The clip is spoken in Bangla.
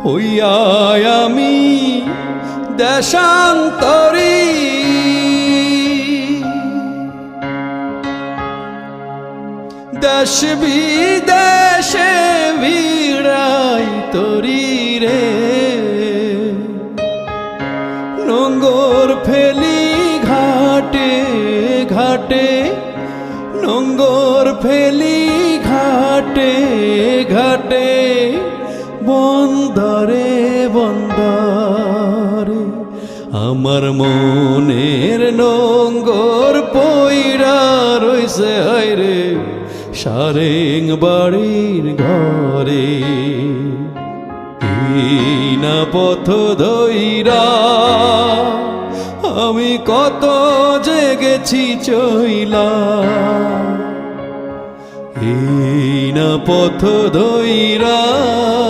হইয়া আমি দেশান্তরী, দেশ বিদেশে ভিড়াই তরি রে, নোঙ্গর ফেলি ঘাটে ঘাটে, নোঙ্গর ফেলি ঘাটে ঘাটে, বন্দরে বন্দরে। আমার মনের নোঙ্গর পইরা রইছে হায়রে সারেং বাড়ির ঘরে। এই না পথ ধইরা আমি কত যে গেছি চইলা, এই না পথ ধইরা